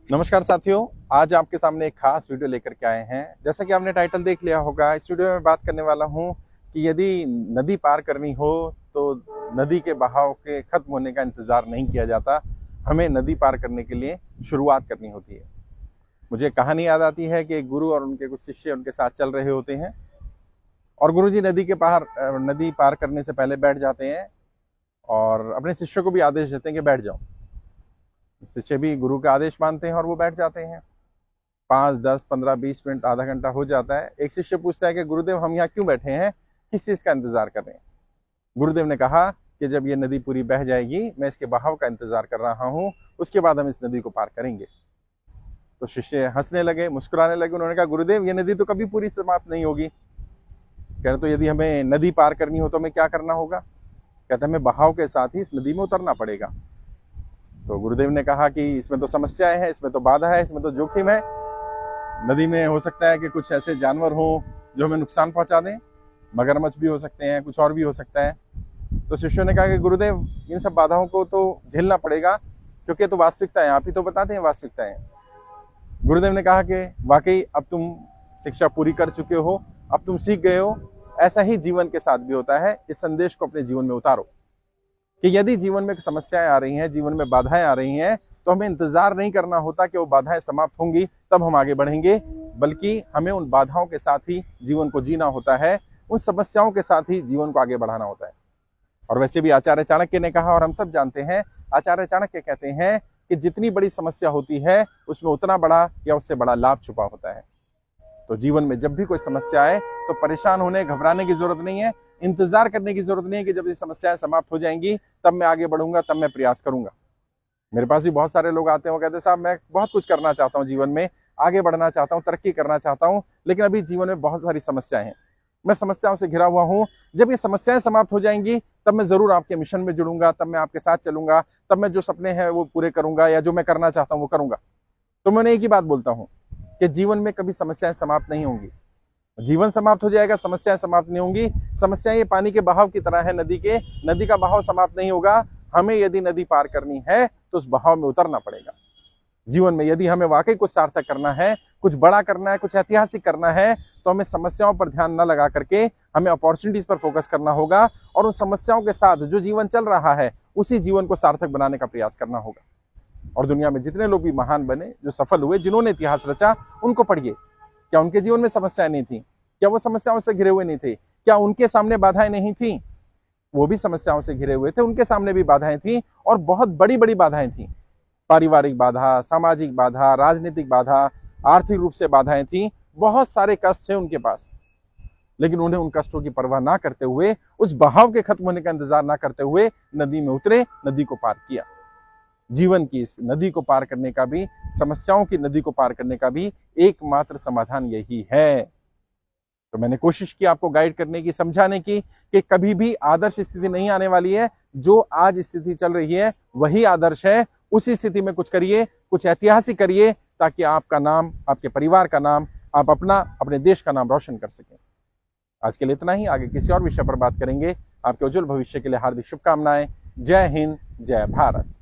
नमस्कार साथियों, आज आपके सामने एक खास वीडियो लेकर के आए हैं। जैसा कि आपने टाइटल देख लिया होगा, इस वीडियो में बात करने वाला हूं कि यदि नदी पार करनी हो तो नदी के बहाव के खत्म होने का इंतजार नहीं किया जाता। हमें नदी पार करने के लिए शुरुआत करनी होती है। मुझे एक कहानी याद आती है कि एक गुरु और उनके कुछ शिष्य उनके साथ चल रहे होते हैं और गुरुजी नदी पार करने से पहले बैठ जाते हैं और अपने शिष्यों को भी आदेश देते हैं कि बैठ जाओ। शिष्य भी गुरु का आदेश मानते हैं और वो बैठ जाते हैं। 5, 10, 15, 20 मिनट, आधा घंटा हो जाता है। एक शिष्य पूछता है कि गुरुदेव, हम यहाँ क्यों बैठे हैं, किस चीज का इंतजार कर रहे हैं? गुरुदेव ने कहा कि जब ये नदी पूरी बह जाएगी, मैं इसके बहाव का इंतजार कर रहा हूँ, उसके बाद हम इस नदी को पार करेंगे। तो शिष्य हंसने लगे, मुस्कुराने लगे। उन्होंने कहा, गुरुदेव, ये नदी तो कभी पूरी समाप्त नहीं होगी। कह रहे, तो यदि हमें नदी पार करनी हो तो हमें क्या करना होगा? कहते, हमें बहाव के साथ ही इस नदी में उतरना पड़ेगा। तो गुरुदेव ने कहा कि इसमें तो समस्याएं हैं, इसमें तो बाधा है, इसमें तो जोखिम है। नदी में हो सकता है कि कुछ ऐसे जानवर हों जो हमें नुकसान पहुंचा दें, मगरमच्छ भी हो सकते हैं, कुछ और भी हो सकता है। तो शिष्यों ने कहा कि गुरुदेव, इन सब बाधाओं को तो झेलना पड़ेगा, क्योंकि तो वास्तविकता है, आप ही तो बताते हैं वास्तविकता है। गुरुदेव ने कहा कि वाकई अब तुम शिक्षा पूरी कर चुके हो, अब तुम सीख गए हो। ऐसा ही जीवन के साथ भी होता है। इस संदेश को अपने जीवन में उतारो कि यदि जीवन में समस्याएं आ रही हैं, जीवन में बाधाएं आ रही हैं, तो हमें इंतजार नहीं करना होता कि वो बाधाएं समाप्त होंगी तब हम आगे बढ़ेंगे, बल्कि हमें उन बाधाओं के साथ ही जीवन को जीना होता है, उन समस्याओं के साथ ही जीवन को आगे बढ़ाना होता है। और वैसे भी आचार्य चाणक्य ने कहा, और हम सब जानते हैं, आचार्य चाणक्य कहते हैं कि जितनी बड़ी समस्या होती है उसमें उतना बड़ा या उससे बड़ा लाभ छुपा होता है। तो जीवन में जब भी कोई समस्या आए तो परेशान होने, घबराने की जरूरत नहीं है, इंतजार करने की जरूरत नहीं है कि जब ये समस्याएं समाप्त हो जाएंगी तब मैं आगे बढ़ूंगा, तब मैं प्रयास करूंगा। मेरे पास भी बहुत सारे लोग आते हैं, वो कहते हैं, साहब मैं बहुत कुछ करना चाहता हूँ, जीवन में आगे बढ़ना चाहता हूँ, तरक्की करना चाहता हूँ, लेकिन अभी जीवन में बहुत सारी समस्याएं हैं, मैं समस्याओं से घिरा हुआ हूँ। जब ये समस्याएं समाप्त हो जाएंगी तब मैं जरूर आपके मिशन में जुड़ूंगा, तब मैं आपके साथ चलूंगा, तब मैं जो सपने हैं वो पूरे करूंगा, या जो मैं करना चाहता हूँ वो करूंगा। तो मैं एक ही बात बोलता हूँ कि जीवन में कभी समस्याएं समाप्त नहीं होंगी। जीवन समाप्त हो जाएगा, समस्याएं समाप्त नहीं होंगी। समस्याएं ये पानी के बहाव की तरह है, नदी का बहाव समाप्त नहीं होगा। हमें यदि नदी पार करनी है तो उस बहाव में उतरना पड़ेगा। जीवन में यदि हमें वाकई कुछ सार्थक करना है, कुछ बड़ा करना है, कुछ ऐतिहासिक करना है, तो हमें समस्याओं पर ध्यान न लगा करके हमें अपॉर्चुनिटीज पर फोकस करना होगा, और उन समस्याओं के साथ जो जीवन चल रहा है उसी जीवन को सार्थक बनाने का प्रयास करना होगा। और दुनिया में जितने लोग भी महान बने, जो सफल हुए, जिन्होंने इतिहास रचा, उनको पढ़िए। क्या उनके जीवन में समस्याएं नहीं थी? क्या वो समस्याओं से घिरे हुए नहीं थे? क्या उनके सामने बाधाएं नहीं थी? वो भी समस्याओं से घिरे हुए थे, उनके सामने भी बाधाएं थी, और बहुत बड़ी बड़ी बाधाएं थी। पारिवारिक बाधा, सामाजिक बाधा, राजनीतिक बाधा, आर्थिक रूप से बाधाएं थी, बहुत सारे कष्ट थे उनके पास, लेकिन उन्हें उन कष्टों की परवाह ना करते हुए, उस बहाव के खत्म होने का इंतजार ना करते हुए नदी में उतरे, नदी को पार किया। जीवन की इस नदी को पार करने का भी, समस्याओं की नदी को पार करने का भी एकमात्र समाधान यही है। तो मैंने कोशिश की आपको गाइड करने की, समझाने की कि कभी भी आदर्श स्थिति नहीं आने वाली है। जो आज स्थिति चल रही है वही आदर्श है। उसी स्थिति में कुछ करिए, कुछ ऐतिहासिक करिए, ताकि आपका नाम, आपके परिवार का नाम, आप अपने देश का नाम रोशन कर सकें। आज के लिए इतना ही। आगे किसी और विषय पर बात करेंगे। आपके उज्जवल भविष्य के लिए हार्दिक शुभकामनाएं। जय हिंद, जय भारत।